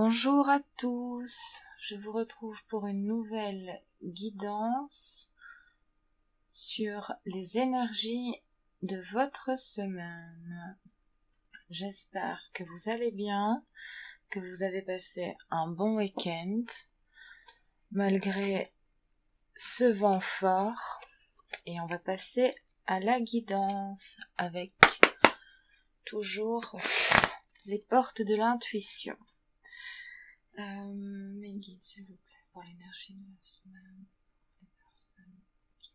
Bonjour à tous, je vous retrouve pour une nouvelle guidance sur les énergies de votre semaine. J'espère que vous allez bien, que vous avez passé un bon week-end, malgré ce vent fort. Et on va passer à la guidance avec toujours les portes de l'intuition. Mes guides, s'il vous plaît, pour l'énergie de la semaine, les personnes qui...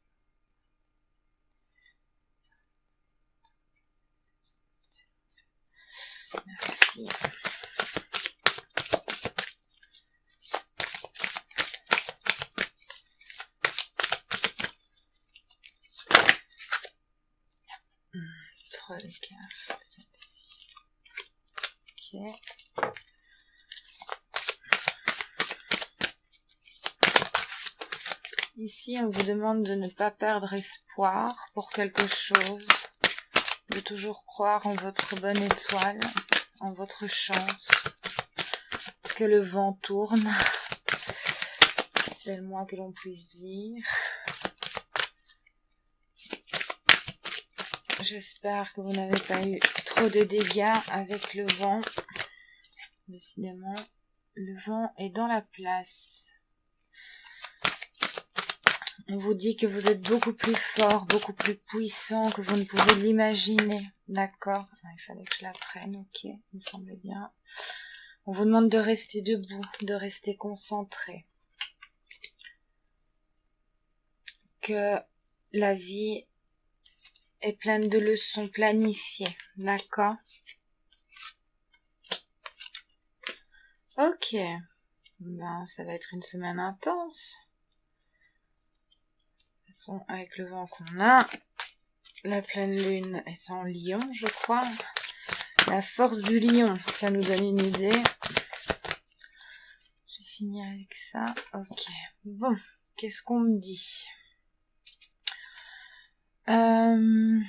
Merci. Trois les cartes, celle-ci. Ok. Ici, on vous demande de ne pas perdre espoir pour quelque chose, de toujours croire en votre bonne étoile, en votre chance, que le vent tourne, c'est le moins que l'on puisse dire. J'espère que vous n'avez pas eu trop de dégâts avec le vent. Décidément, le vent est dans la place. On vous dit que vous êtes beaucoup plus fort, beaucoup plus puissant que vous ne pouvez l'imaginer. D'accord ? Il fallait que je la prenne, ok, il me semble bien. On vous demande de rester debout, de rester concentré. Que la vie est pleine de leçons planifiées, d'accord ? Ok, ben ça va être une semaine intense. De toute façon, avec le vent qu'on a, la pleine lune est en lion, je crois. La force du lion, ça nous donne une idée. J'ai fini avec ça. Ok, bon, qu'est-ce qu'on me dit ? Que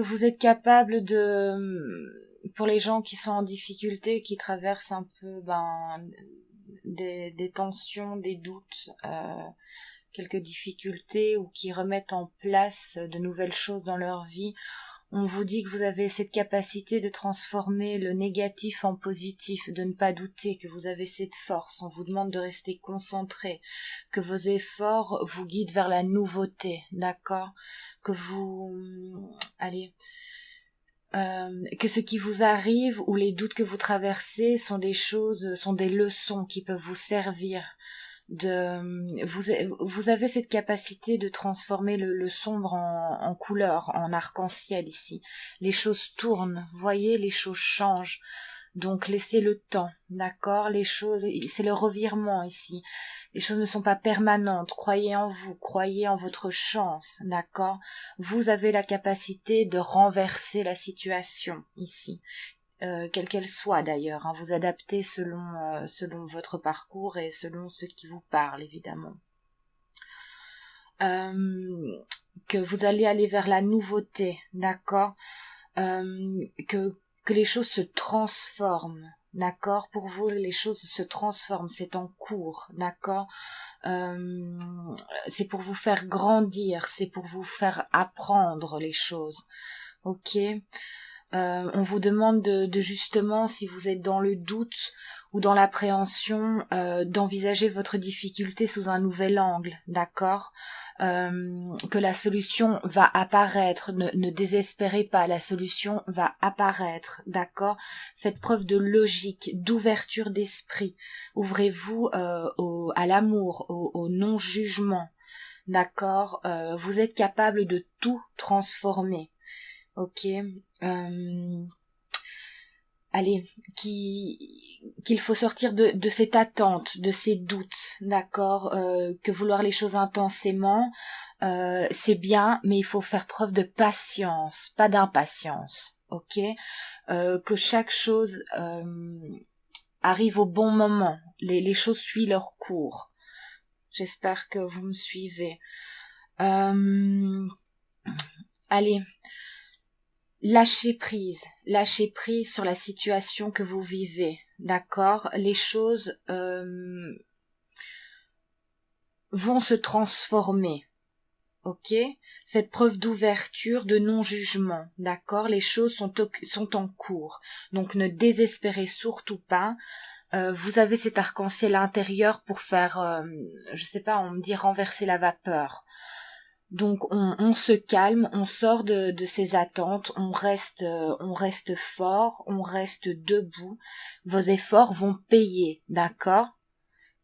vous êtes capable de... Pour les gens qui sont en difficulté, qui traversent un peu des tensions, des doutes, quelques difficultés ou qui remettent en place de nouvelles choses dans leur vie, on vous dit que vous avez cette capacité de transformer le négatif en positif, de ne pas douter, que vous avez cette force. On vous demande de rester concentré, que vos efforts vous guident vers la nouveauté, d'accord ? Que vous... que ce qui vous arrive ou les doutes que vous traversez sont des choses, sont des leçons qui peuvent vous servir. Vous avez cette capacité de transformer le sombre en couleur, en arc-en-ciel ici. Les choses tournent, voyez, les choses changent. Donc laissez le temps, d'accord ? Les choses, c'est le revirement ici. Les choses ne sont pas permanentes. Croyez en vous, croyez en votre chance, d'accord ? Vous avez la capacité de renverser la situation ici. Quelle qu'elle soit d'ailleurs, vous adaptez selon votre parcours et selon ce qui vous parle évidemment. Que vous allez aller vers la nouveauté, d'accord ? Que les choses se transforment, d'accord ? Pour vous, les choses se transforment, c'est en cours, d'accord ? C'est pour vous faire grandir, c'est pour vous faire apprendre les choses, ok ? On vous demande de justement, si vous êtes dans le doute ou dans l'appréhension, d'envisager votre difficulté sous un nouvel angle, d'accord ? Que la solution va apparaître, ne désespérez pas, la solution va apparaître, d'accord ? Faites preuve de logique, d'ouverture d'esprit, ouvrez-vous à l'amour, au non-jugement, d'accord ? Vous êtes capable de tout transformer. Ok, allez, qu'il faut sortir de cette attente, de ces doutes, d'accord, que vouloir les choses intensément, c'est bien, mais il faut faire preuve de patience, pas d'impatience, ok, que chaque chose arrive au bon moment, les choses suivent leur cours. J'espère que vous me suivez. Allez. Lâchez prise sur la situation que vous vivez, d'accord, les choses vont se transformer. Ok, faites preuve d'ouverture, de non-jugement, d'accord. Les choses sont en cours, donc ne désespérez surtout pas. Vous avez cet arc-en-ciel intérieur pour faire, je sais pas, on me dit renverser la vapeur. Donc on se calme, on sort de ces attentes, on reste fort, on reste debout. Vos efforts vont payer, d'accord.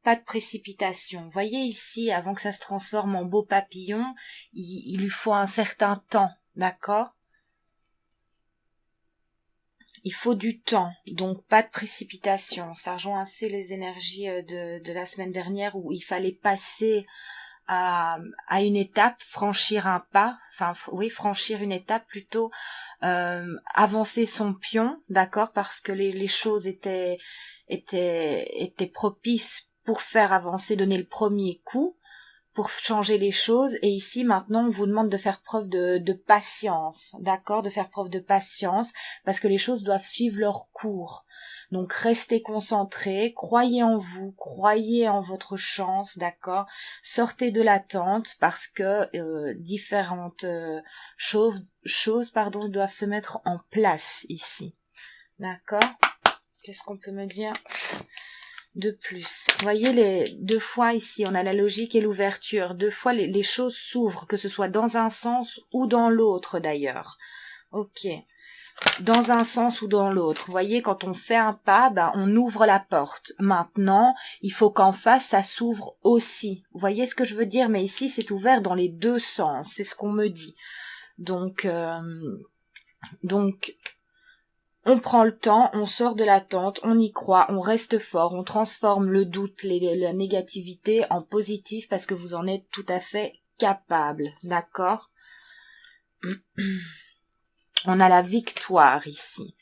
Pas de précipitation. Voyez ici, avant que ça se transforme en beau papillon, il lui faut un certain temps, d'accord? Il faut du temps, donc pas de précipitation. Ça rejoint assez les énergies de la semaine dernière où il fallait passer à une étape, franchir un pas, franchir une étape plutôt, avancer son pion, d'accord, parce que les choses étaient propices pour faire avancer, donner le premier coup, pour changer les choses. Et ici, maintenant, on vous demande de faire preuve de patience, d'accord, de faire preuve de patience, parce que les choses doivent suivre leur cours. Donc, restez concentrés, croyez en vous, croyez en votre chance, d'accord. Sortez de l'attente, parce que différentes choses, doivent se mettre en place ici, d'accord. Qu'est-ce qu'on peut me dire de plus? Voyez, les deux fois ici, on a la logique et l'ouverture. Deux fois, les choses s'ouvrent, que ce soit dans un sens ou dans l'autre d'ailleurs. Ok. Dans un sens ou dans l'autre. Voyez, quand on fait un pas, on ouvre la porte. Maintenant, il faut qu'en face, ça s'ouvre aussi. Vous voyez ce que je veux dire? Mais ici, c'est ouvert dans les deux sens. C'est ce qu'on me dit. Donc, on prend le temps, on sort de l'attente, on y croit, on reste fort, on transforme le doute, la négativité en positif parce que vous en êtes tout à fait capable, d'accord? On a la victoire ici.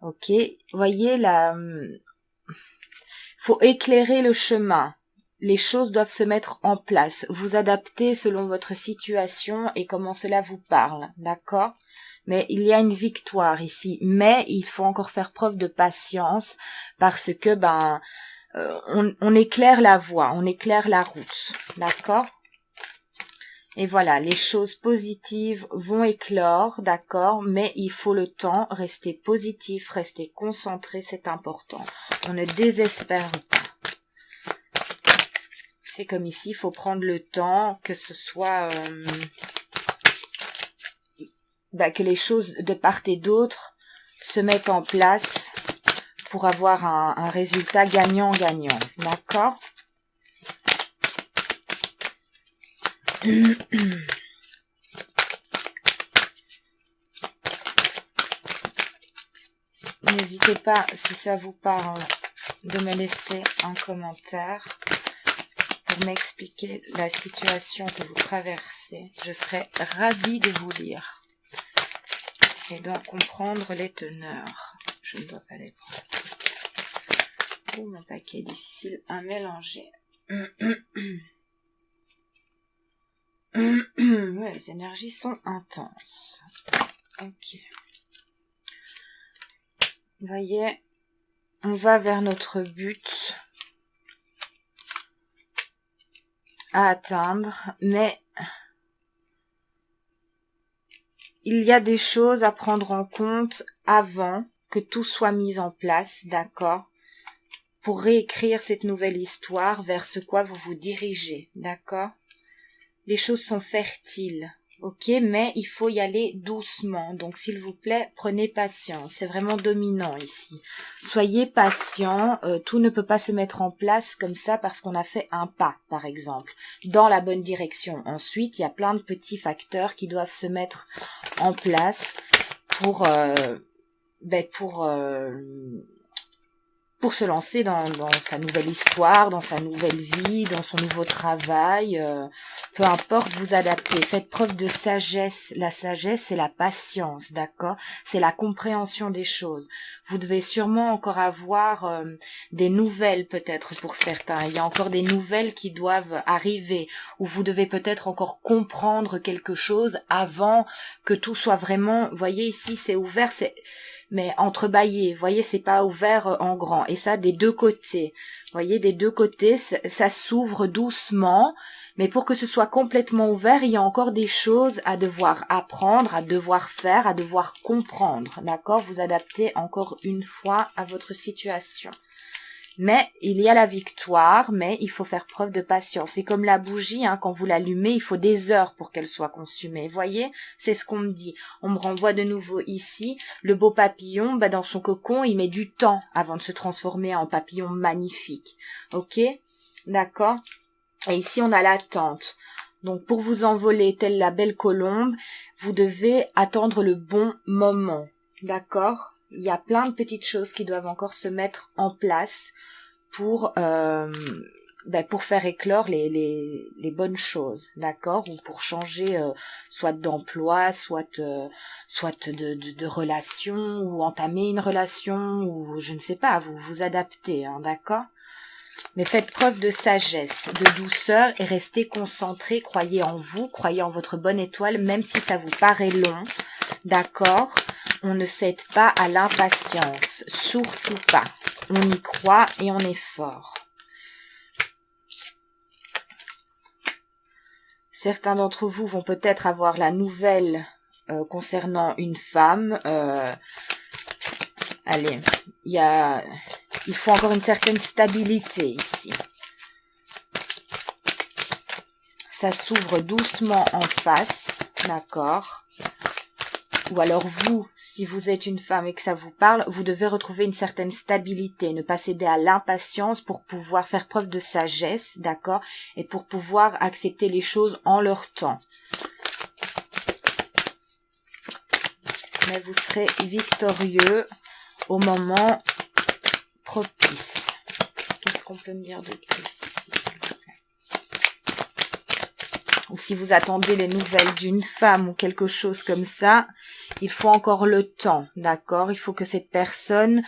Ok, voyez faut éclairer le chemin. Les choses doivent se mettre en place, vous adapter selon votre situation et comment cela vous parle, d'accord? Mais il y a une victoire ici, mais il faut encore faire preuve de patience parce que on éclaire la voie, on éclaire la route, d'accord? Et voilà, les choses positives vont éclore, d'accord, mais il faut le temps, rester positif, rester concentré, c'est important. On ne désespère pas. C'est comme ici, il faut prendre le temps, que ce soit que les choses de part et d'autre se mettent en place pour avoir un résultat gagnant-gagnant, d'accord? N'hésitez pas, si ça vous parle, de me laisser un commentaire pour m'expliquer la situation que vous traversez. Je serai ravie de vous lire et d'en comprendre les teneurs. Je ne dois pas les prendre. Oh, mon paquet est difficile à mélanger. Ouais, les énergies sont intenses. Ok. Vous voyez, on va vers notre but à atteindre, mais il y a des choses à prendre en compte avant que tout soit mis en place, d'accord, pour réécrire cette nouvelle histoire vers ce quoi vous vous dirigez, d'accord. Les choses sont fertiles, ok, mais il faut y aller doucement. Donc, s'il vous plaît, prenez patience. C'est vraiment dominant ici. Soyez patient. Tout ne peut pas se mettre en place comme ça parce qu'on a fait un pas, par exemple, dans la bonne direction. Ensuite, il y a plein de petits facteurs qui doivent se mettre en place pour se lancer dans sa nouvelle histoire, dans sa nouvelle vie, dans son nouveau travail. Peu importe, vous adaptez. Faites preuve de sagesse. La sagesse, c'est la patience, d'accord? C'est la compréhension des choses. Vous devez sûrement encore avoir des nouvelles, peut-être, pour certains. Il y a encore des nouvelles qui doivent arriver, ou vous devez peut-être encore comprendre quelque chose avant que tout soit vraiment... Vous voyez, ici, c'est ouvert, mais entrebâillé. Vous voyez, c'est pas ouvert en grand. Et ça, des deux côtés. Vous voyez, des deux côtés, ça s'ouvre doucement. Mais pour que ce soit complètement ouvert, il y a encore des choses à devoir apprendre, à devoir faire, à devoir comprendre. D'accord? Vous adaptez encore une fois à votre situation. Mais il y a la victoire, mais il faut faire preuve de patience. C'est comme la bougie, hein, quand vous l'allumez, il faut des heures pour qu'elle soit consumée. Vous voyez, c'est ce qu'on me dit. On me renvoie de nouveau ici. Le beau papillon, dans son cocon, il met du temps avant de se transformer en papillon magnifique. Ok? D'accord? Et ici, on a l'attente. Donc, pour vous envoler, telle la belle colombe, vous devez attendre le bon moment. D'accord? Il y a plein de petites choses qui doivent encore se mettre en place pour faire éclore les bonnes choses, d'accord? Ou pour changer soit d'emploi, soit de relation, ou entamer une relation, ou je ne sais pas, vous vous adaptez, hein, d'accord? Mais faites preuve de sagesse, de douceur et restez concentrés, croyez en vous, croyez en votre bonne étoile, même si ça vous paraît long, d'accord? On ne cède pas à l'impatience, surtout pas. On y croit et on est fort. Certains d'entre vous vont peut-être avoir la nouvelle concernant une femme. Allez, il faut encore une certaine stabilité ici. Ça s'ouvre doucement en face, d'accord? Ou alors vous, si vous êtes une femme et que ça vous parle, vous devez retrouver une certaine stabilité, ne pas céder à l'impatience pour pouvoir faire preuve de sagesse, d'accord? Et pour pouvoir accepter les choses en leur temps. Mais vous serez victorieux au moment propice. Qu'est-ce qu'on peut me dire de plus ici, s'il vous plaît? Ou si vous attendez les nouvelles d'une femme ou quelque chose comme ça, il faut encore le temps, d'accord? Il faut que cette personne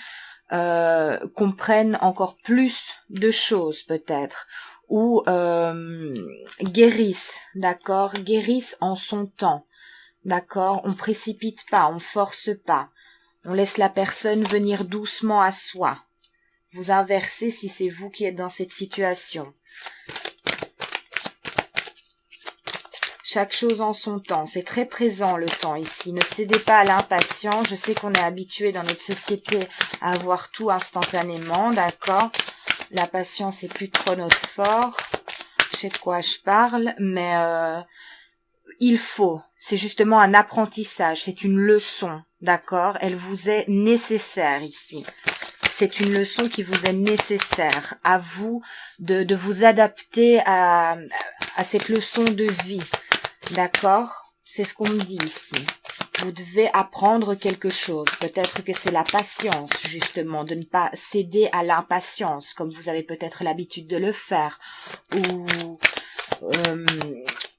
comprenne encore plus de choses peut-être, ou guérisse, d'accord? Guérisse en son temps, d'accord? On précipite pas, on force pas, on laisse la personne venir doucement à soi. Vous inversez si c'est vous qui êtes dans cette situation. Chaque chose en son temps, c'est très présent le temps ici. Ne cédez pas à l'impatience. Je sais qu'on est habitué dans notre société à avoir tout instantanément, d'accord? La patience est plus trop notre fort. Je sais de quoi je parle, mais il faut. C'est justement un apprentissage, c'est une leçon, d'accord? Elle vous est nécessaire ici. C'est une leçon qui vous est nécessaire. À vous de vous adapter à cette leçon de vie. D'accord? C'est ce qu'on me dit ici. Vous devez apprendre quelque chose. Peut-être que c'est la patience, justement, de ne pas céder à l'impatience, comme vous avez peut-être l'habitude de le faire.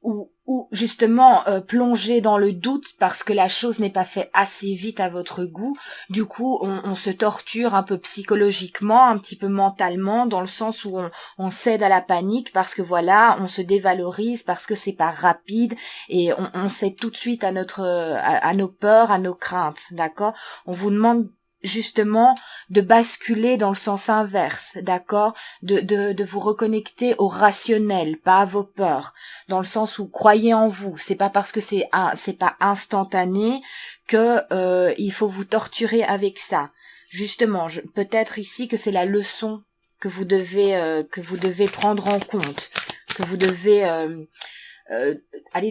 Ou justement plonger dans le doute parce que la chose n'est pas faite assez vite à votre goût. Du coup, on se torture un peu psychologiquement, un petit peu mentalement, dans le sens où on cède à la panique parce que voilà, on se dévalorise parce que c'est pas rapide et on cède tout de suite à à nos peurs, à nos craintes, d'accord? On vous demande justement de basculer dans le sens inverse, d'accord, de vous reconnecter au rationnel, pas à vos peurs, dans le sens où croyez en vous. C'est pas parce que c'est pas instantané que il faut vous torturer avec ça. Justement, peut-être ici que c'est la leçon que vous devez prendre en compte, que vous devez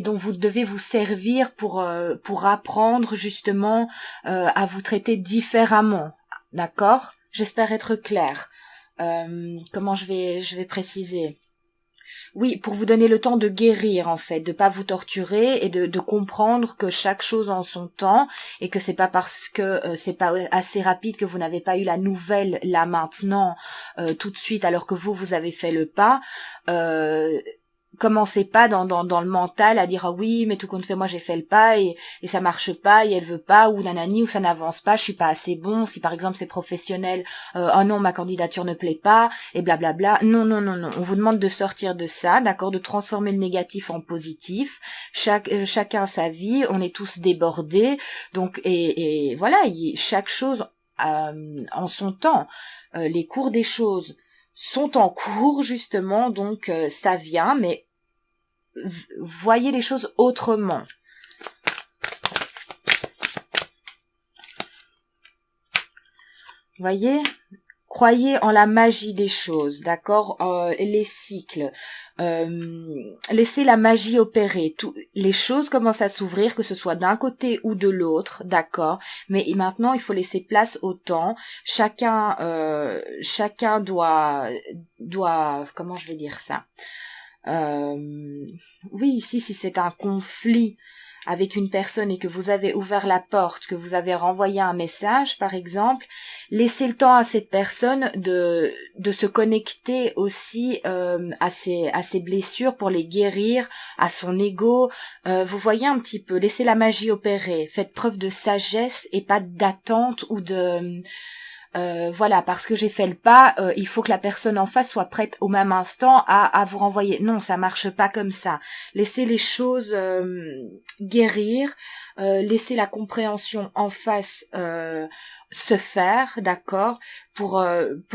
dont vous devez vous servir pour apprendre justement à vous traiter différemment, d'accord? J'espère être claire. Comment je vais préciser? Oui, pour vous donner le temps de guérir en fait, de pas vous torturer et de comprendre que chaque chose en son temps et que c'est pas parce que c'est pas assez rapide que vous n'avez pas eu la nouvelle là maintenant tout de suite alors que vous avez fait le pas. commencez pas dans le mental à dire ah oui mais tout compte fait moi j'ai fait le pas et ça marche pas et elle veut pas ou nanani ou ça n'avance pas, je suis pas assez bon. Si par exemple c'est professionnel, oh non ma candidature ne plaît pas et blablabla. Non non non non, on vous demande de sortir de ça, d'accord, de transformer le négatif en positif. Chacun sa vie, on est tous débordés donc et voilà, chaque chose en son temps. Les cours des choses sont en cours justement, donc ça vient, mais voyez les choses autrement. Voyez, croyez en la magie des choses, d'accord, les cycles. Laissez la magie opérer. Les choses commencent à s'ouvrir, que ce soit d'un côté ou de l'autre, d'accord. Mais maintenant, il faut laisser place au temps. Chacun doit, comment je vais dire ça. Oui, ici, si c'est un conflit avec une personne et que vous avez ouvert la porte, que vous avez renvoyé un message, par exemple, laissez le temps à cette personne de se connecter aussi à ses blessures pour les guérir, à son ego. Vous voyez un petit peu, laissez la magie opérer. Faites preuve de sagesse et pas d'attente ou de... voilà, parce que j'ai fait le pas, il faut que la personne en face soit prête au même instant à vous renvoyer. Non, ça marche pas comme ça. Laissez les choses guérir, laissez la compréhension en face se faire, d'accord, pour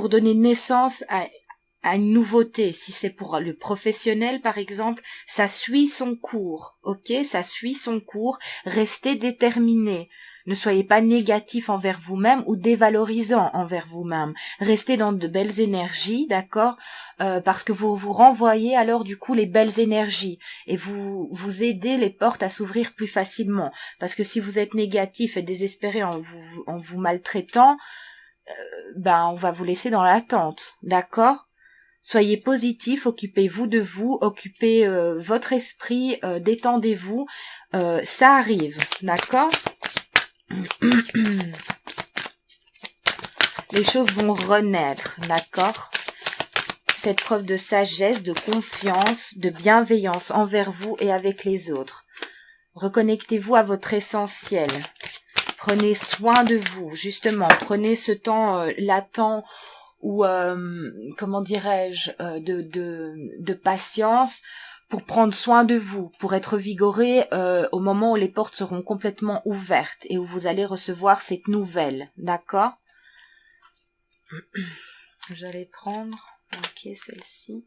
donner naissance à une nouveauté. Si c'est pour le professionnel, par exemple, ça suit son cours, ok, ça suit son cours. Restez déterminé. Ne soyez pas négatif envers vous-même ou dévalorisant envers vous-même. Restez dans de belles énergies, d'accord, parce que vous vous renvoyez alors du coup les belles énergies et vous aidez les portes à s'ouvrir plus facilement. Parce que si vous êtes négatif et désespéré en vous maltraitant, on va vous laisser dans l'attente, d'accord. Soyez positif, occupez-vous de vous, occupez votre esprit, détendez-vous, ça arrive, d'accord. Les choses vont renaître, d'accord. Faites preuve de sagesse, de confiance, de bienveillance envers vous et avec les autres. Reconnectez-vous à votre essentiel. Prenez soin de vous, justement. Prenez ce temps latent ou, comment dirais-je, de patience pour prendre soin de vous, pour être vigoré au moment où les portes seront complètement ouvertes et où vous allez recevoir cette nouvelle, d'accord. J'allais prendre, ok, celle-ci.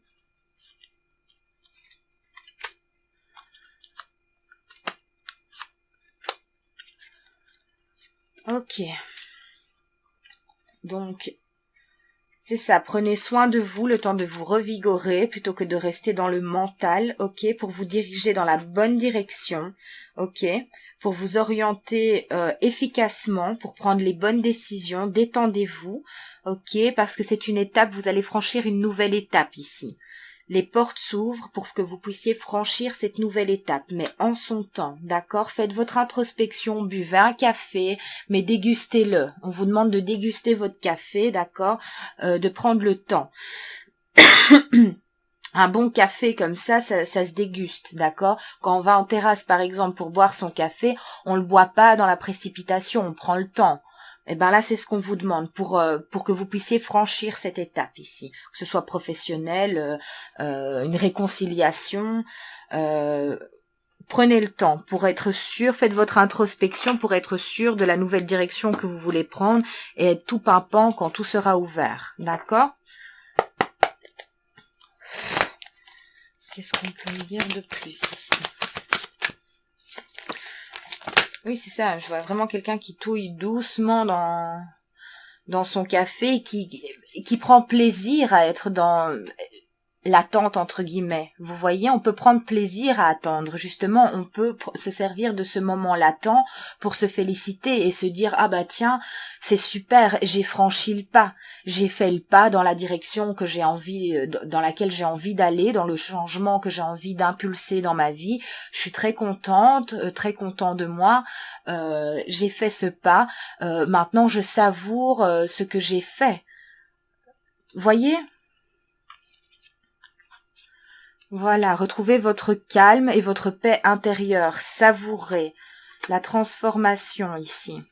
Ok. Donc, c'est ça, prenez soin de vous, le temps de vous revigorer plutôt que de rester dans le mental, ok, pour vous diriger dans la bonne direction, ok, pour vous orienter efficacement, pour prendre les bonnes décisions, détendez-vous, ok, parce que c'est une étape, vous allez franchir une nouvelle étape ici. Les portes s'ouvrent pour que vous puissiez franchir cette nouvelle étape, mais en son temps, d'accord? Faites votre introspection, buvez un café, mais dégustez-le. On vous demande de déguster votre café, d'accord? De prendre le temps. Un bon café comme ça se déguste, d'accord? Quand on va en terrasse, par exemple, pour boire son café, on le boit pas dans la précipitation, on prend le temps. Et ben là, c'est ce qu'on vous demande pour que vous puissiez franchir cette étape ici, que ce soit professionnel, une réconciliation. Prenez le temps pour être sûr, faites votre introspection pour être sûr de la nouvelle direction que vous voulez prendre et être tout pimpant quand tout sera ouvert, d'accord? Qu'est-ce qu'on peut me dire de plus ici? Oui, c'est ça, je vois vraiment quelqu'un qui touille doucement dans son café, qui prend plaisir à être dans l'attente entre guillemets. Vous voyez, on peut prendre plaisir à attendre. Justement, on peut se servir de ce moment latent pour se féliciter et se dire ah bah tiens, c'est super, j'ai franchi le pas, j'ai fait le pas dans la direction que j'ai envie, dans laquelle j'ai envie d'aller, dans le changement que j'ai envie d'impulser dans ma vie. Je suis très contente, très content de moi. J'ai fait ce pas. Maintenant, je savoure ce que j'ai fait. Voyez? Voilà, retrouvez votre calme et votre paix intérieure. Savourez la transformation ici.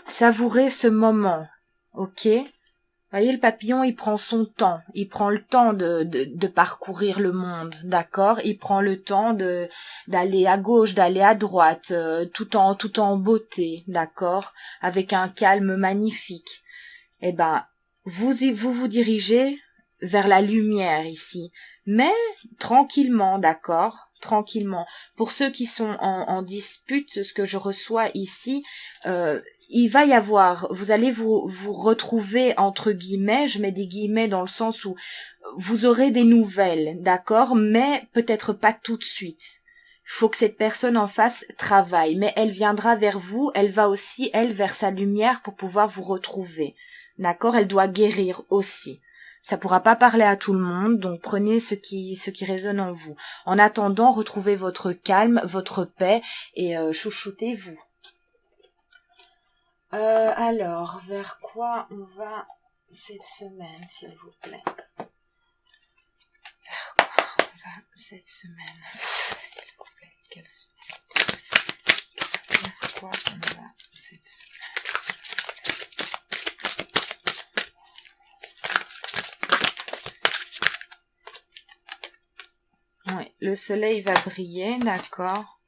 Savourez ce moment, ok? Voyez, le papillon, il prend son temps. Il prend le temps de parcourir le monde, d'accord? Il prend le temps d'aller à gauche, d'aller à droite, tout en beauté, d'accord? Avec un calme magnifique. Eh ben, vous dirigez vers la lumière ici, mais tranquillement, d'accord? Tranquillement. Pour ceux qui sont en dispute, ce que je reçois ici, il va y avoir, vous allez vous retrouver entre guillemets, je mets des guillemets dans le sens où vous aurez des nouvelles, d'accord, mais peut-être pas tout de suite. Il faut que cette personne en face travaille, mais elle viendra vers vous, elle va aussi, elle, vers sa lumière pour pouvoir vous retrouver, d'accord, elle doit guérir aussi. Ça pourra pas parler à tout le monde, donc prenez ce qui résonne en vous. En attendant, retrouvez votre calme, votre paix et chouchoutez-vous. Alors, vers quoi on va cette semaine, s'il vous plaît? Vers quoi on va cette semaine, s'il vous plaît? Quelle semaine? Vers quoi on va cette semaine? Oui, le soleil va briller, d'accord.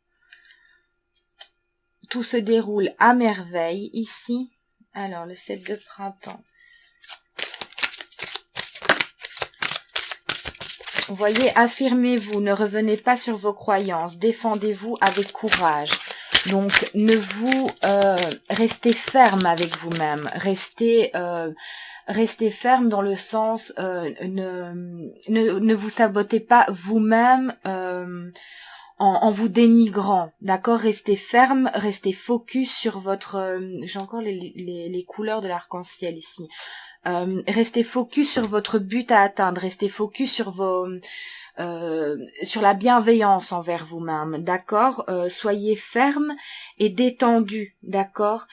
Tout se déroule à merveille ici. Alors, le 7 de printemps. Vous voyez, affirmez-vous, ne revenez pas sur vos croyances, défendez-vous avec courage. Donc, ne vous restez ferme avec vous-même, restez ferme dans le sens ne vous sabotez pas vous-même en vous dénigrant, d'accord? Restez ferme, restez focus sur votre j'ai encore les couleurs de l'arc-en-ciel ici. Restez focus sur votre but à atteindre, restez focus sur sur la bienveillance envers vous-même, d'accord? Soyez ferme et détendu, d'accord?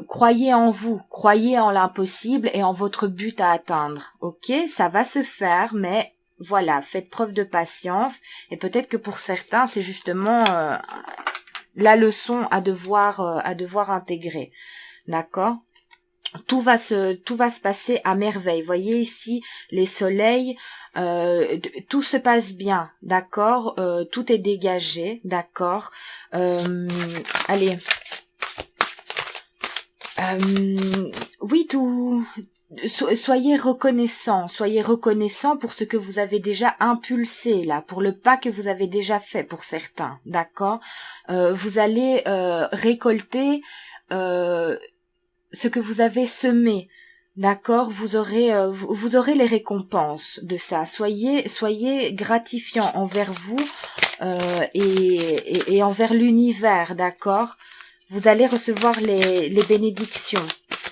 Croyez en vous, croyez en l'impossible et en votre but à atteindre, ok? Ça va se faire, mais voilà, faites preuve de patience et peut-être que pour certains, c'est justement la leçon à devoir intégrer, d'accord? Tout va se passer à merveille. Voyez ici les soleils, tout se passe bien, d'accord, tout est dégagé, d'accord. Allez, oui, tout. Soyez reconnaissant pour ce que vous avez déjà impulsé là, pour le pas que vous avez déjà fait pour certains, d'accord. Vous allez récolter ce que vous avez semé, d'accord, vous aurez les récompenses de ça. Soyez gratifiant envers vous et envers l'univers, d'accord. Vous allez recevoir les bénédictions.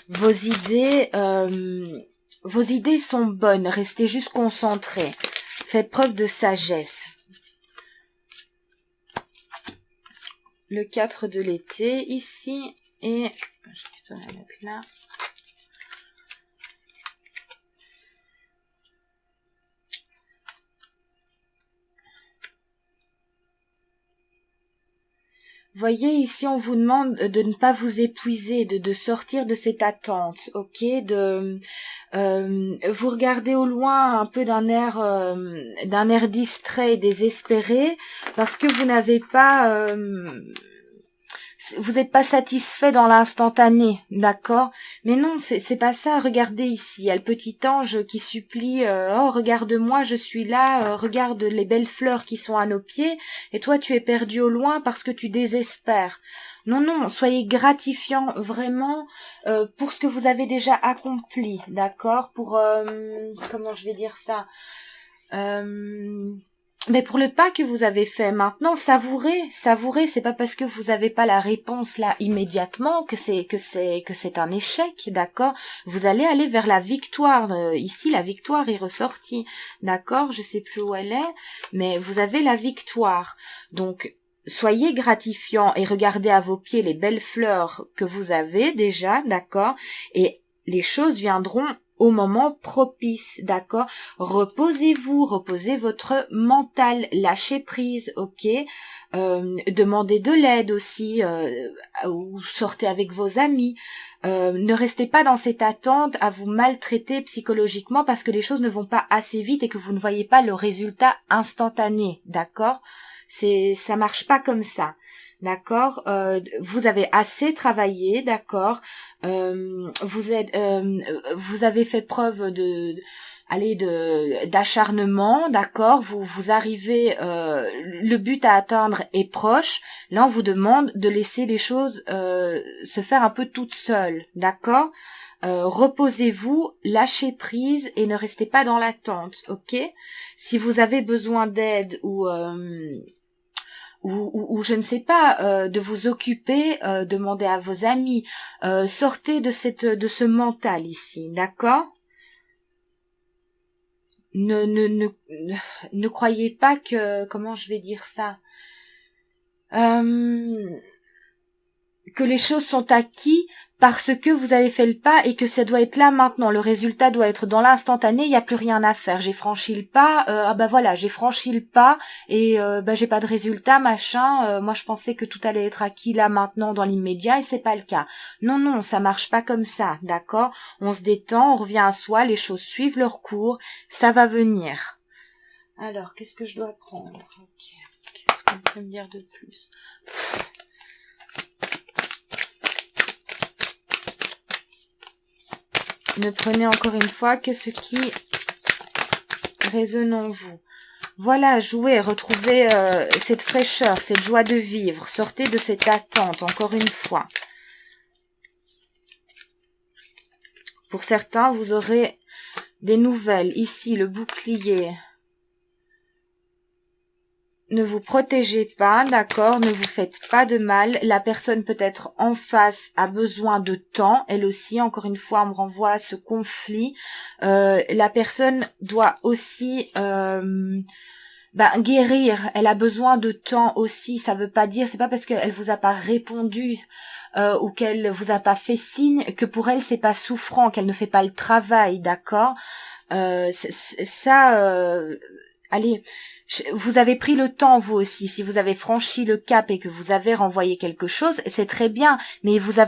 Vos idées sont bonnes, restez juste concentrés. Faites preuve de sagesse. Le 4 de l'été ici et je vais plutôt la mettre là. Voyez, ici, on vous demande de ne pas vous épuiser, de sortir de cette attente, ok, vous regardez au loin un peu d'un air distrait et désespéré, parce que vous n'avez pas, vous n'êtes pas satisfait dans l'instantané, d'accord? Mais non, c'est pas ça. Regardez ici, il y a le petit ange qui supplie oh, regarde-moi, je suis là, regarde les belles fleurs qui sont à nos pieds, et toi tu es perdu au loin parce que tu désespères. Non, soyez gratifiant vraiment pour ce que vous avez déjà accompli, d'accord? Pour comment je vais dire ça? Mais pour le pas que vous avez fait maintenant, savourez, c'est pas parce que vous avez pas la réponse là immédiatement que c'est un échec, d'accord? Vous allez aller vers la victoire. Ici, la victoire est ressortie, d'accord? Je sais plus où elle est, mais vous avez la victoire. Donc, soyez gratifiant et regardez à vos pieds les belles fleurs que vous avez déjà, d'accord? Et les choses viendront au moment propice, d'accord? Reposez-vous, reposez votre mental, lâchez prise, ok? Demandez de l'aide aussi, ou sortez avec vos amis. Ne restez pas dans cette attente à vous maltraiter psychologiquement parce que les choses ne vont pas assez vite et que vous ne voyez pas le résultat instantané, d'accord? Ça marche pas comme ça. D'accord, vous avez assez travaillé, d'accord. Vous avez fait preuve d'acharnement, d'accord. Vous arrivez, le but à atteindre est proche. Là, on vous demande de laisser les choses se faire un peu toutes seules, d'accord. Reposez-vous, lâchez prise et ne restez pas dans l'attente, ok. Si vous avez besoin d'aide ou je ne sais pas, de vous occuper, demandez à vos amis, sortez de ce mental ici, d'accord? Ne croyez pas que, comment je vais dire ça, que les choses sont acquises parce que vous avez fait le pas et que ça doit être là maintenant. Le résultat doit être dans l'instantané, il n'y a plus rien à faire. J'ai franchi le pas, voilà, j'ai franchi le pas et j'ai pas de résultat, machin. Moi je pensais que tout allait être acquis là maintenant dans l'immédiat et c'est pas le cas. Non, ça marche pas comme ça, d'accord? On se détend, on revient à soi, les choses suivent leur cours, ça va venir. Alors, qu'est-ce que je dois prendre? Ok, qu'est-ce qu'on peut me dire de plus? Ne prenez encore une fois que ce qui résonne en vous. Voilà, jouez, retrouvez cette fraîcheur, cette joie de vivre. Sortez de cette attente, encore une fois. Pour certains, vous aurez des nouvelles. Ici, le bouclier. Ne vous protégez pas, d'accord, ne vous faites pas de mal. La personne peut-être en face a besoin de temps. Elle aussi, encore une fois, on me renvoie à ce conflit. La personne doit aussi guérir. Elle a besoin de temps aussi. Ça veut pas dire, c'est pas parce qu'elle vous a pas répondu ou qu'elle vous a pas fait signe que pour elle c'est pas souffrant, qu'elle ne fait pas le travail, d'accord. Allez, vous avez pris le temps, vous aussi. Si vous avez franchi le cap et que vous avez renvoyé quelque chose, c'est très bien. Mais il vous a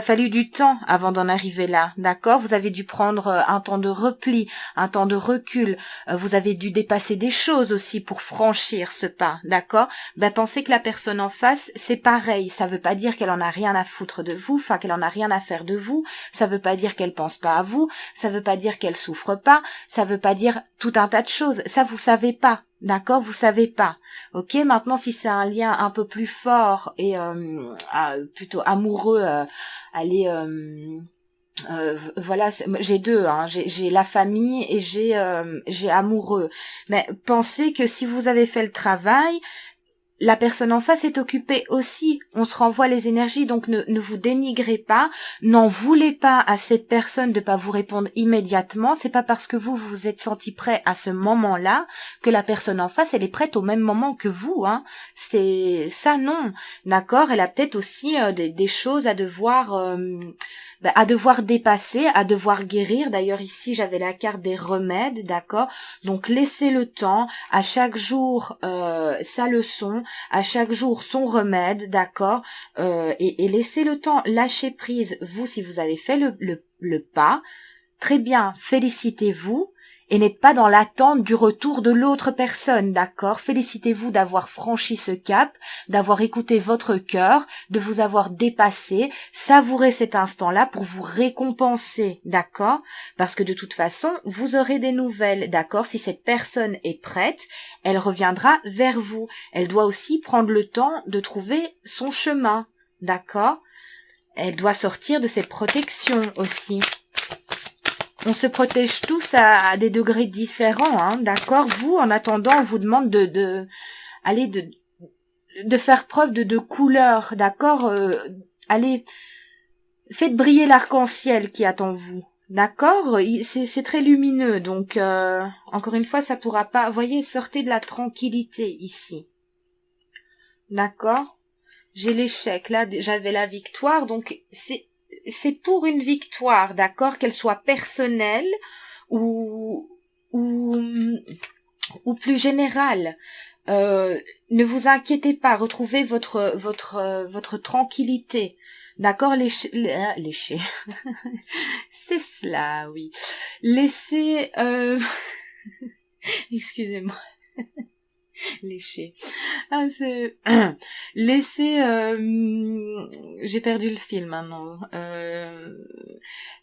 fallu du temps avant d'en arriver là, d'accord? Vous avez dû prendre un temps de repli, un temps de recul. Vous avez dû dépasser des choses aussi pour franchir ce pas, d'accord? Pensez que la personne en face, c'est pareil. Ça veut pas dire qu'elle en a rien à foutre de vous, enfin qu'elle en a rien à faire de vous. Ça veut pas dire qu'elle pense pas à vous. Ça veut pas dire qu'elle souffre pas. Ça veut pas dire tout un tas de choses. Ça, vous savez pas. D'accord, vous savez pas. Ok, maintenant si c'est un lien un peu plus fort et plutôt amoureux, voilà, j'ai deux, hein, j'ai la famille et j'ai amoureux. Mais pensez que si vous avez fait le travail, la personne en face est occupée aussi. On se renvoie les énergies, donc ne vous dénigrez pas. N'en voulez pas à cette personne de pas vous répondre immédiatement. C'est pas parce que vous vous êtes senti prêt à ce moment-là que la personne en face, elle est prête au même moment que vous, hein. C'est ça, non. D'accord? Elle a peut-être aussi des choses à devoir dépasser, à devoir guérir. D'ailleurs, ici, j'avais la carte des remèdes, d'accord? Donc, laissez le temps. À chaque jour, sa leçon. À chaque jour, son remède, d'accord? Et laissez le temps. Lâchez prise. Vous, si vous avez fait le pas, très bien, félicitez-vous. Et n'êtes pas dans l'attente du retour de l'autre personne, d'accord? Félicitez-vous d'avoir franchi ce cap, d'avoir écouté votre cœur, de vous avoir dépassé, savourez cet instant-là pour vous récompenser, d'accord? Parce que de toute façon, vous aurez des nouvelles, d'accord? Si cette personne est prête, elle reviendra vers vous. Elle doit aussi prendre le temps de trouver son chemin, d'accord? Elle doit sortir de ses protections aussi. On se protège tous à des degrés différents, hein, d'accord? Vous, en attendant, on vous demande de faire preuve de couleur, d'accord? Allez, faites briller l'arc-en-ciel qui attend vous, d'accord? C'est très lumineux, donc encore une fois, ça pourra pas. Voyez, sortez de la tranquillité ici, d'accord? J'ai l'échec, là, j'avais la victoire, donc c'est pour une victoire, d'accord, qu'elle soit personnelle ou ou plus générale. Ne vous inquiétez pas, retrouvez votre tranquillité. D'accord, léchez. C'est cela, oui. Laissez excusez-moi. Lécher. Ah, c'est... Laissez... J'ai perdu le fil maintenant.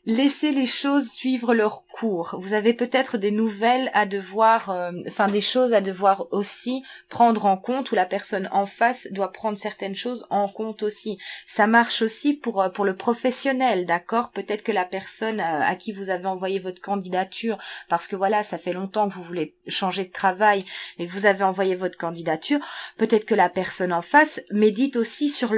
Laissez les choses suivre leur cours. Vous avez peut-être des nouvelles à devoir... des choses à devoir aussi prendre en compte, ou la personne en face doit prendre certaines choses en compte aussi. Ça marche aussi pour le professionnel, d'accord? Peut-être que la personne à qui vous avez envoyé votre candidature, parce que voilà, ça fait longtemps que vous voulez changer de travail et que vous avez envoyé votre candidature, peut-être que la personne en face médite aussi sur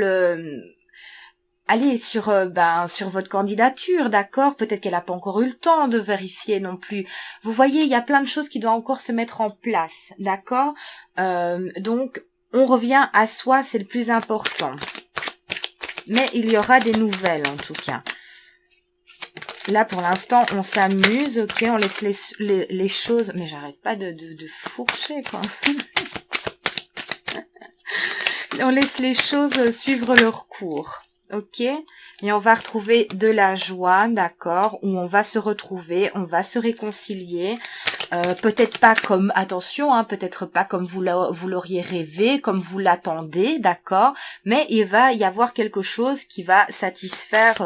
sur votre candidature, d'accord? Peut-être qu'elle n'a pas encore eu le temps de vérifier non plus. Vous voyez, il y a plein de choses qui doivent encore se mettre en place, d'accord? Donc, on revient à soi, c'est le plus important. Mais il y aura des nouvelles, en tout cas. Là, pour l'instant, on s'amuse, ok, on laisse les choses... Mais j'arrête pas de fourcher, quoi. On laisse les choses suivre leur cours, ok? Et on va retrouver de la joie, d'accord? Où on va se retrouver, on va se réconcilier. Peut-être pas comme, attention, hein, peut-être pas comme vous l'auriez rêvé, comme vous l'attendez, d'accord? Mais il va y avoir quelque chose qui va satisfaire...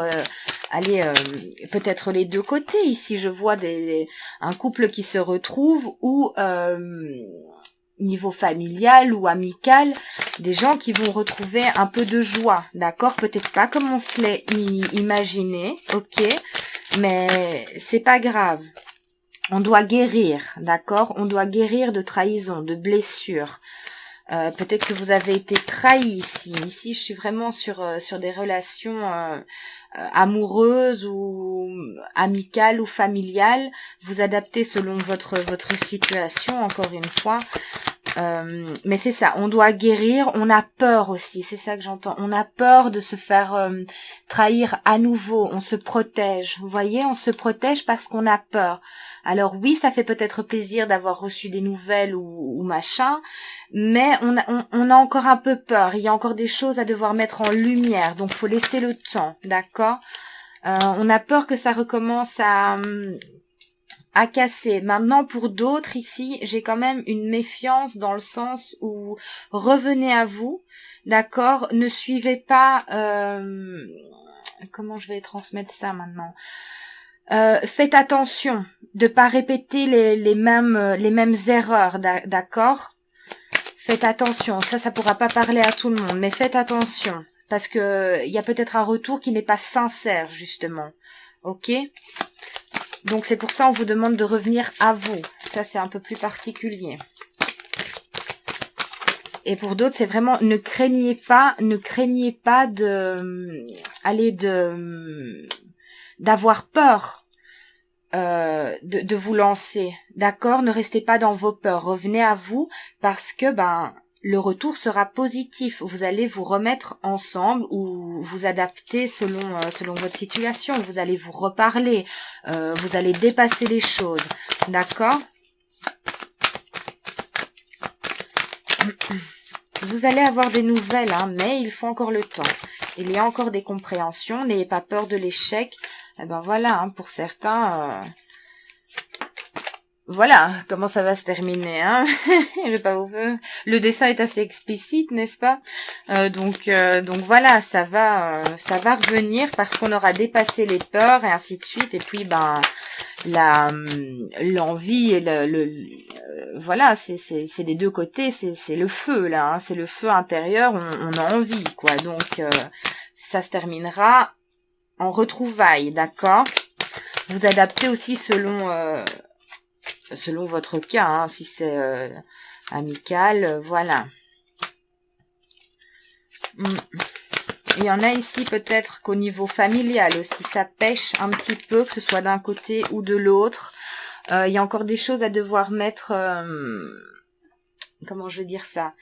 peut-être les deux côtés. Ici, je vois un couple qui se retrouve ou niveau familial ou amical, des gens qui vont retrouver un peu de joie, d'accord? Peut-être pas comme on se l'est imaginé, ok? Mais c'est pas grave. On doit guérir, d'accord? On doit guérir de trahison, de blessures. Peut-être que vous avez été trahi ici. Ici, je suis vraiment sur des relations amoureuses ou amicales ou familiales. Vous adaptez selon votre situation, encore une fois. Mais c'est ça, on doit guérir, on a peur aussi, c'est ça que j'entends. On a peur de se faire trahir à nouveau, on se protège. Vous voyez, on se protège parce qu'on a peur. Alors oui, ça fait peut-être plaisir d'avoir reçu des nouvelles ou machin, mais on a encore un peu peur. Il y a encore des choses à devoir mettre en lumière, donc faut laisser le temps, d'accord? On a peur que ça recommence à casser. Maintenant, pour d'autres ici, j'ai quand même une méfiance dans le sens où revenez à vous, d'accord? Ne suivez pas... comment je vais transmettre ça maintenant? Faites attention de pas répéter les mêmes erreurs, d'accord? Faites attention, ça pourra pas parler à tout le monde, mais faites attention, parce que il y a peut-être un retour qui n'est pas sincère, justement, ok? Donc c'est pour ça on vous demande de revenir à vous, ça c'est un peu plus particulier. Et pour d'autres, c'est vraiment ne craignez pas d'avoir peur de vous lancer, d'accord? Ne restez pas dans vos peurs, revenez à vous parce que le retour sera positif. Vous allez vous remettre ensemble ou vous adapter selon votre situation. Vous allez vous reparler, vous allez dépasser les choses, d'accord? Vous allez avoir des nouvelles, hein, mais il faut encore le temps. Il y a encore des compréhensions, n'ayez pas peur de l'échec. Eh ben voilà, hein, pour certains, voilà comment ça va se terminer, hein. Je vais pas vous... Le dessin est assez explicite, n'est-ce pas? Donc voilà, ça va revenir parce qu'on aura dépassé les peurs et ainsi de suite. Et puis l'envie et voilà, c'est des deux côtés, c'est le feu là, hein, c'est le feu intérieur, on a envie quoi. Donc ça se terminera en retrouvailles, d'accord? Vous adaptez aussi selon votre cas, hein, si c'est amical, voilà. Il y en a ici peut-être qu'au niveau familial aussi, ça pêche un petit peu, que ce soit d'un côté ou de l'autre. Il y a encore des choses à devoir mettre, comment je vais dire ça,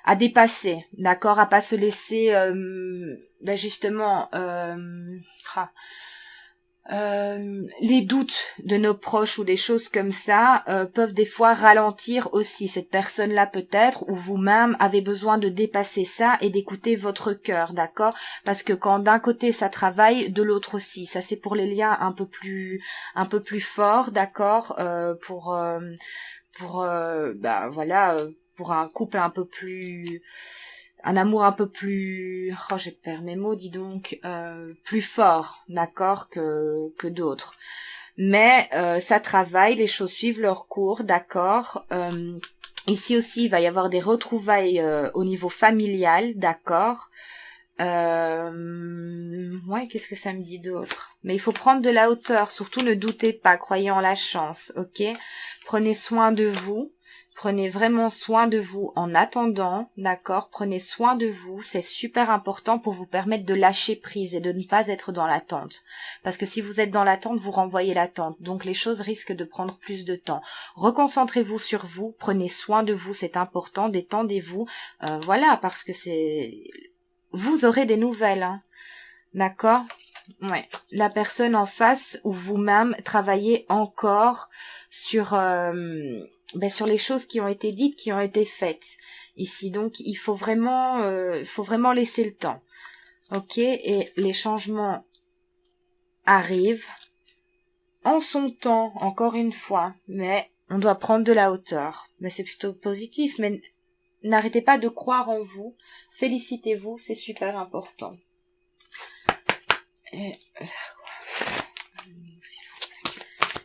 à dépasser, d'accord, à pas se laisser justement les doutes de nos proches ou des choses comme ça peuvent des fois ralentir aussi cette personne-là peut-être, ou vous-même avez besoin de dépasser ça et d'écouter votre cœur, d'accord, parce que quand d'un côté ça travaille, de l'autre aussi, ça c'est pour les liens un peu plus forts, d'accord, pour pour un couple un peu plus, un amour un peu plus, oh je perds mes mots, dis donc, plus fort, d'accord, que d'autres. Mais ça travaille, les choses suivent leur cours, d'accord. Ici aussi, il va y avoir des retrouvailles au niveau familial, d'accord. Ouais, qu'est-ce que ça me dit d'autre? Mais il faut prendre de la hauteur, surtout ne doutez pas, croyez en la chance, ok? Prenez soin de vous. Prenez vraiment soin de vous en attendant, d'accord? Prenez soin de vous, c'est super important pour vous permettre de lâcher prise et de ne pas être dans l'attente. Parce que si vous êtes dans l'attente, vous renvoyez l'attente. Donc les choses risquent de prendre plus de temps. Reconcentrez-vous sur vous, prenez soin de vous, c'est important, détendez-vous. Voilà, parce que vous aurez des nouvelles, hein. D'accord? Ouais. La personne en face ou vous-même travaillez encore sur sur les choses qui ont été dites, qui ont été faites ici. Donc il faut vraiment laisser le temps. Ok, et les changements arrivent en son temps, encore une fois, mais on doit prendre de la hauteur. Mais c'est plutôt positif, mais n'arrêtez pas de croire en vous, félicitez-vous, c'est super important.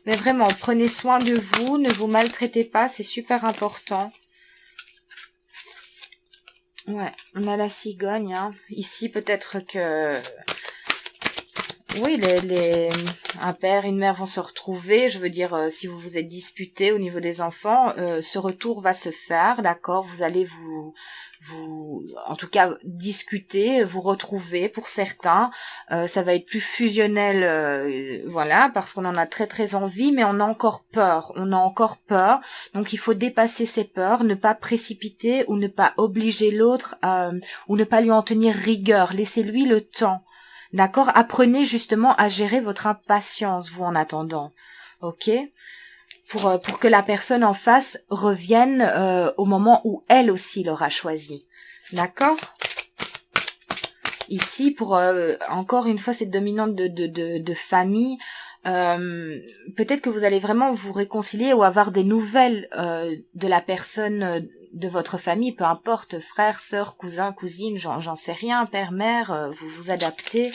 Mais vraiment, prenez soin de vous, ne vous maltraitez pas, c'est super important. Ouais, on a la cigogne, hein. Ici, peut-être que... Oui, un père, une mère vont se retrouver. Je veux dire, si vous vous êtes disputés au niveau des enfants, ce retour va se faire, d'accord. Vous allez en tout cas, discuter, vous retrouver pour certains. Ça va être plus fusionnel, voilà, parce qu'on en a très très envie, mais on a encore peur. Donc il faut dépasser ces peurs, ne pas précipiter ou ne pas obliger l'autre, ou ne pas lui en tenir rigueur. Laissez-lui le temps. D'accord? Apprenez justement à gérer votre impatience, vous, en attendant. Ok? Pour que la personne en face revienne au moment où elle aussi l'aura choisi. D'accord? Ici, pour encore une fois cette dominante de famille, peut-être que vous allez vraiment vous réconcilier ou avoir des nouvelles de la personne de votre famille, peu importe, frère, sœur, cousin, cousine, j'en sais rien, père, mère, vous vous adaptez.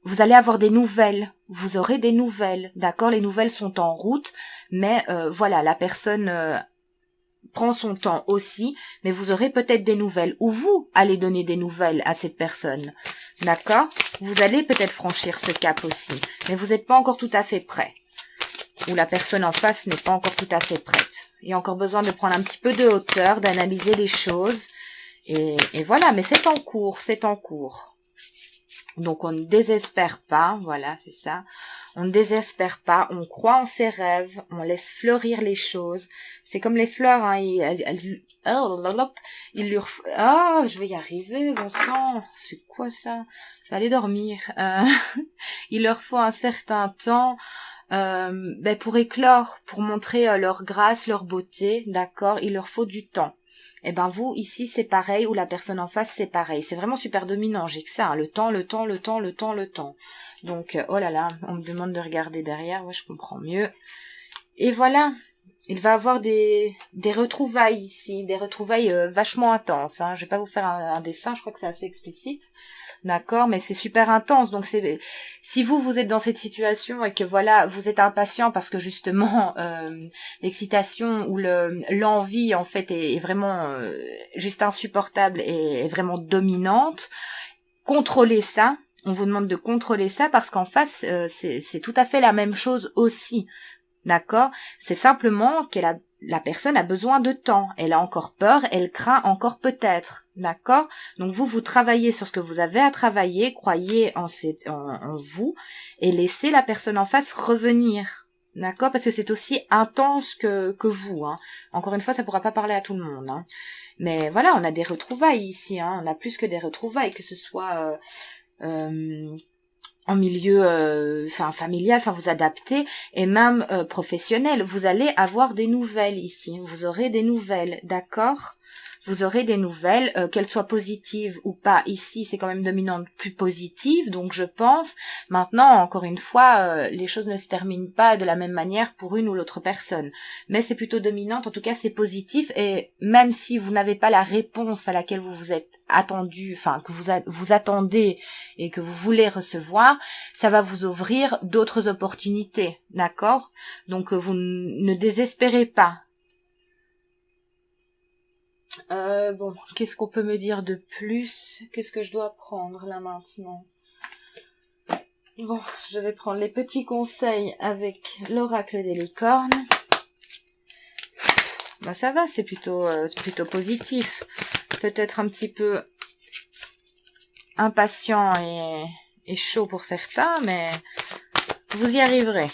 Vous allez avoir des nouvelles, vous aurez des nouvelles, d'accord? Les nouvelles sont en route, mais voilà, la personne prend son temps aussi, mais vous aurez peut-être des nouvelles, ou vous allez donner des nouvelles à cette personne, d'accord? Vous allez peut-être franchir ce cap aussi, mais vous n'êtes pas encore tout à fait prêt, ou la personne en face n'est pas encore tout à fait prête. Il y a encore besoin de prendre un petit peu de hauteur, d'analyser les choses, et voilà, mais c'est en cours, c'est en cours. Donc on ne désespère pas, voilà, c'est ça. On ne désespère pas, on croit en ses rêves, on laisse fleurir les choses. C'est comme les fleurs, hein, je vais y arriver, bon sang, c'est quoi ça? Je vais aller dormir. Il leur faut un certain temps pour éclore, pour montrer leur grâce, leur beauté, d'accord? Il leur faut du temps. Eh ben vous, ici, c'est pareil, ou la personne en face, c'est pareil. C'est vraiment super dominant, j'ai que ça, hein. Le temps. Donc, oh là là, on me demande de regarder derrière, ouais, je comprends mieux. Et voilà, il va avoir des retrouvailles ici, des retrouvailles vachement intenses, hein. Je vais pas vous faire un dessin, je crois que c'est assez explicite. D'accord, mais c'est super intense. Donc si vous êtes dans cette situation et que voilà, vous êtes impatient parce que justement l'excitation ou l'envie en fait est vraiment juste insupportable et est vraiment dominante, contrôlez ça. On vous demande de contrôler ça parce qu'en face c'est tout à fait la même chose aussi. D'accord? C'est simplement la personne a besoin de temps. Elle a encore peur, elle craint encore peut-être. D'accord? Donc vous travaillez sur ce que vous avez à travailler, croyez en vous et laissez la personne en face revenir. D'accord? Parce que c'est aussi intense que vous, hein. Encore une fois, ça pourra pas parler à tout le monde, hein. Mais voilà, on a des retrouvailles ici, hein. On a plus que des retrouvailles, que ce soit en milieu familial, vous adaptez, et même professionnel. Vous allez avoir des nouvelles ici. Vous aurez des nouvelles, d'accord? Vous aurez des nouvelles, qu'elles soient positives ou pas. Ici, c'est quand même dominante plus positive, donc je pense. Maintenant, encore une fois, les choses ne se terminent pas de la même manière pour une ou l'autre personne. Mais c'est plutôt dominante, en tout cas c'est positif, et même si vous n'avez pas la réponse à laquelle vous vous êtes attendu, que vous attendez et que vous voulez recevoir, ça va vous ouvrir d'autres opportunités, d'accord? Donc vous ne désespérez pas. Bon, qu'est-ce qu'on peut me dire de plus? Qu'est-ce que je dois prendre là maintenant? Bon, je vais prendre les petits conseils avec l'oracle des licornes. Bah ça va, c'est plutôt positif. Peut-être un petit peu impatient et chaud pour certains, mais vous y arriverez.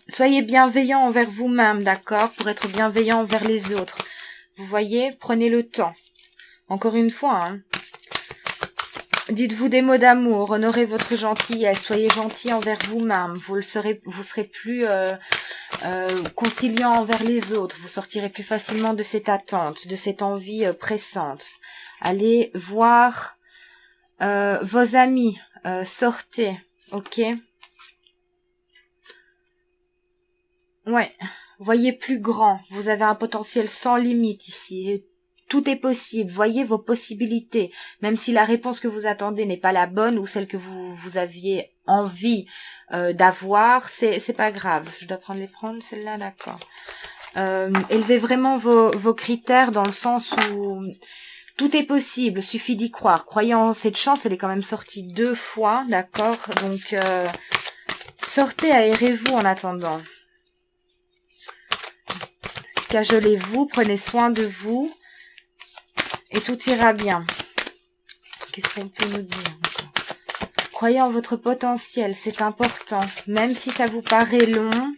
Soyez bienveillant envers vous-même, d'accord? Pour être bienveillant envers les autres. Vous voyez, prenez le temps. Encore une fois, hein. Dites-vous des mots d'amour, honorez votre gentillesse, soyez gentil envers vous-même. Vous serez plus conciliant envers les autres. Vous sortirez plus facilement de cette attente, de cette envie pressante. Allez voir vos amis, sortez, ok? Ouais. Voyez plus grand, vous avez un potentiel sans limite ici, tout est possible, voyez vos possibilités, même si la réponse que vous attendez n'est pas la bonne ou celle que vous aviez envie d'avoir, c'est pas grave. Je dois prendre celle-là, d'accord. Élevez vraiment vos critères dans le sens où tout est possible, suffit d'y croire. Croyez en cette chance, elle est quand même sortie 2 fois, d'accord? Donc sortez, aérez-vous en attendant. Cajolez-vous, prenez soin de vous et tout ira bien. Qu'est-ce qu'on peut nous dire? Croyez en votre potentiel, c'est important. Même si ça vous paraît long,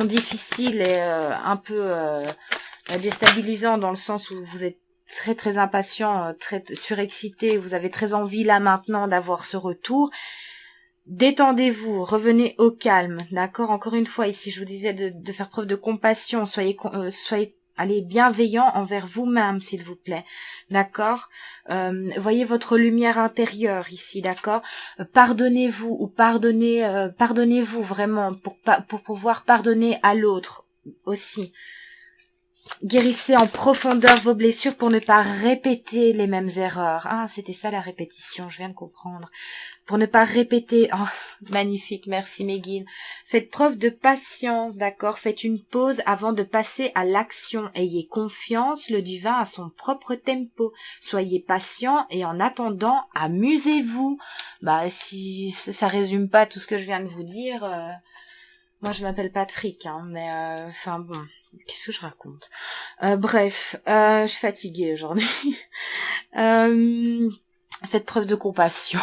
difficile et un peu déstabilisant dans le sens où vous êtes très très impatient, très surexcité, vous avez très envie là maintenant d'avoir ce retour. Détendez-vous, revenez au calme, d'accord? Encore une fois, ici, je vous disais de faire preuve de compassion, soyez allez bienveillant envers vous-même, s'il vous plaît, d'accord? Voyez votre lumière intérieure ici, d'accord? Pardonnez-vous ou pardonnez-vous vraiment pour pouvoir pardonner à l'autre aussi. Guérissez en profondeur vos blessures pour ne pas répéter les mêmes erreurs. Ah, c'était ça la répétition, je viens de comprendre. Pour ne pas répéter. Oh, magnifique, merci Meguine. Faites preuve de patience, d'accord? Faites une pause avant de passer à l'action. Ayez confiance, le divin a son propre tempo. Soyez patient et en attendant, amusez-vous. Bah, si ça résume pas tout ce que je viens de vous dire, moi je m'appelle Patrick, hein, mais bon. Qu'est-ce que je raconte? Bref, je suis fatiguée aujourd'hui. Faites preuve de compassion.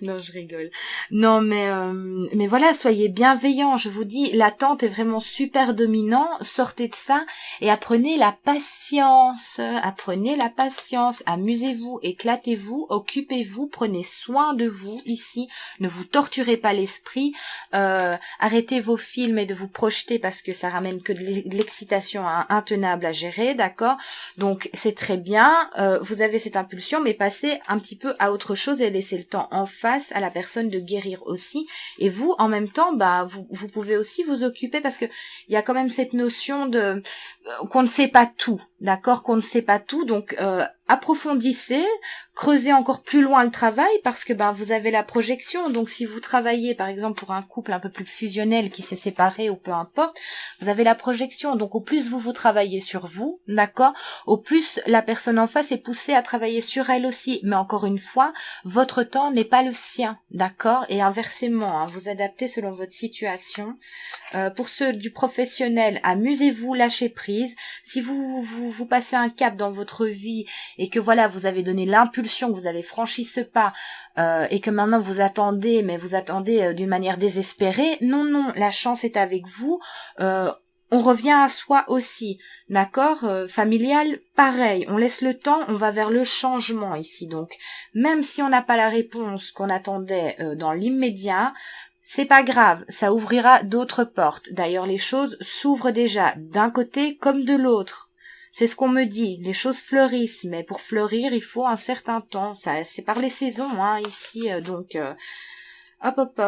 Non, je rigole. Non, mais voilà, soyez bienveillants. Je vous dis, l'attente est vraiment super dominant. Sortez de ça et apprenez la patience. Apprenez la patience. Amusez-vous, éclatez-vous, occupez-vous, prenez soin de vous ici. Ne vous torturez pas l'esprit. Arrêtez vos films et de vous projeter parce que ça ramène que de l'excitation intenable à gérer, d'accord? Donc, c'est très bien. Vous avez cette impulsion, mais passez un petit peu à autre chose et laissez le temps en face à la personne de guérir aussi, et vous en même temps vous pouvez aussi vous occuper parce que il y a quand même cette notion de qu'on ne sait pas tout, d'accord, qu'on ne sait pas tout, donc approfondissez, creusez encore plus loin le travail parce que vous avez la projection. Donc si vous travaillez par exemple pour un couple un peu plus fusionnel qui s'est séparé ou peu importe, vous avez la projection. Donc au plus vous travaillez sur vous, d'accord, au plus la personne en face est poussée à travailler sur elle aussi. Mais encore une fois, votre temps n'est pas le sien, d'accord, et inversement, hein, vous adaptez selon votre situation. Pour ceux du professionnel, amusez-vous, lâchez prise. Si vous vous passez un cap dans votre vie et que voilà, vous avez donné l'impulsion, que vous avez franchi ce pas et que maintenant vous attendez, mais vous attendez d'une manière désespérée, non, la chance est avec vous. On revient à soi aussi, d'accord, familial, pareil, on laisse le temps, on va vers le changement ici. Donc, même si on n'a pas la réponse qu'on attendait dans l'immédiat, c'est pas grave, ça ouvrira d'autres portes. D'ailleurs, les choses s'ouvrent déjà d'un côté comme de l'autre. C'est ce qu'on me dit, les choses fleurissent, mais pour fleurir, il faut un certain temps. Ça, c'est par les saisons, hein, ici, donc, hop.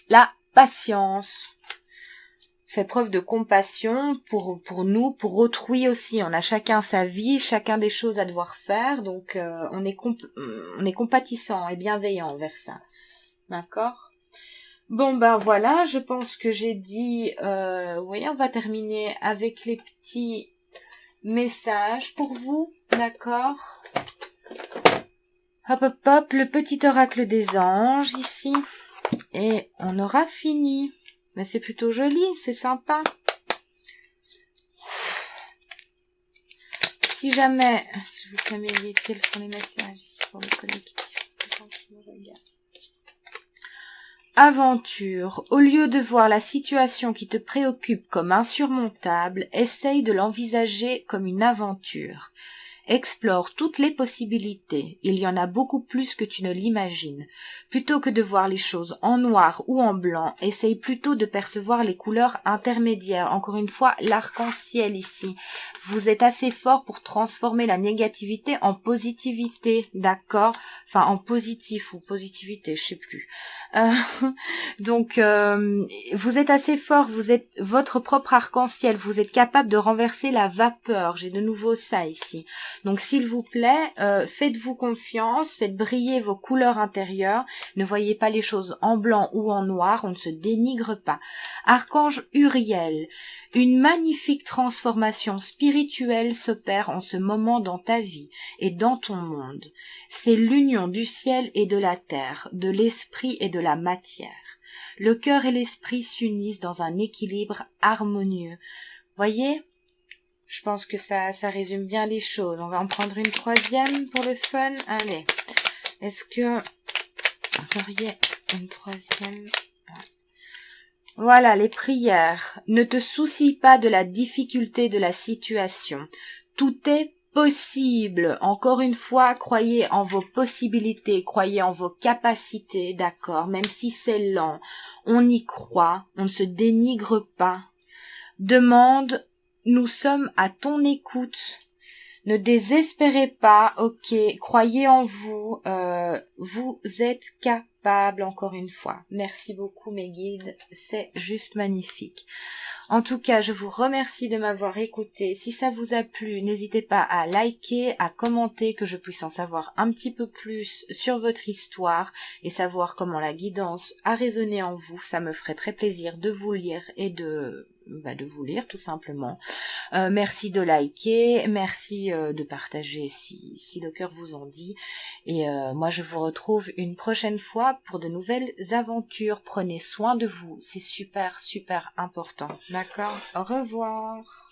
La patience. Fait preuve de compassion pour nous, pour autrui aussi. On a chacun sa vie, chacun des choses à devoir faire, donc on est compatissant et bienveillant envers ça. D'accord? Bon ben voilà, je pense que j'ai dit, oui, on va terminer avec les petits messages pour vous, d'accord? Hop, le petit oracle des anges ici, et on aura fini. Mais c'est plutôt joli, c'est sympa. Si jamais, si vous savez quels sont les messages ici pour le collectif, aventure. Au lieu de voir la situation qui te préoccupe comme insurmontable, essaye de l'envisager comme une aventure. Explore toutes les possibilités, il y en a beaucoup plus que tu ne l'imagines. Plutôt que de voir les choses en noir ou en blanc, essaye plutôt de percevoir les couleurs intermédiaires. Encore une fois, l'arc-en-ciel ici. Vous êtes assez fort pour transformer la négativité en positivité, d'accord? Enfin, en positif ou positivité, je sais plus. Donc, vous êtes assez fort, vous êtes votre propre arc-en-ciel, vous êtes capable de renverser la vapeur. J'ai de nouveau ça ici. Donc, s'il vous plaît, faites-vous confiance, faites briller vos couleurs intérieures, ne voyez pas les choses en blanc ou en noir, on ne se dénigre pas. Archange Uriel, une magnifique transformation spirituelle s'opère en ce moment dans ta vie et dans ton monde. C'est l'union du ciel et de la terre, de l'esprit et de la matière. Le cœur et l'esprit s'unissent dans un équilibre harmonieux. Voyez ? Je pense que ça résume bien les choses. On va en prendre une troisième pour le fun. Allez. Est-ce que vous auriez une troisième? Voilà, les prières. Ne te soucie pas de la difficulté de la situation. Tout est possible. Encore une fois, croyez en vos possibilités, croyez en vos capacités, d'accord? Même si c'est lent, on y croit, on ne se dénigre pas. Demande, nous sommes à ton écoute. Ne désespérez pas, ok, croyez en vous, vous êtes capable, encore une fois. Merci beaucoup mes guides, c'est juste magnifique. En tout cas, je vous remercie de m'avoir écouté. Si ça vous a plu, n'hésitez pas à liker, à commenter, que je puisse en savoir un petit peu plus sur votre histoire et savoir comment la guidance a résonné en vous. Ça me ferait très plaisir de vous lire et de vous lire tout simplement. Merci de liker, merci de partager si le cœur vous en dit. Et moi je vous retrouve une prochaine fois pour de nouvelles aventures. Prenez soin de vous, c'est super important. D'accord? Au revoir.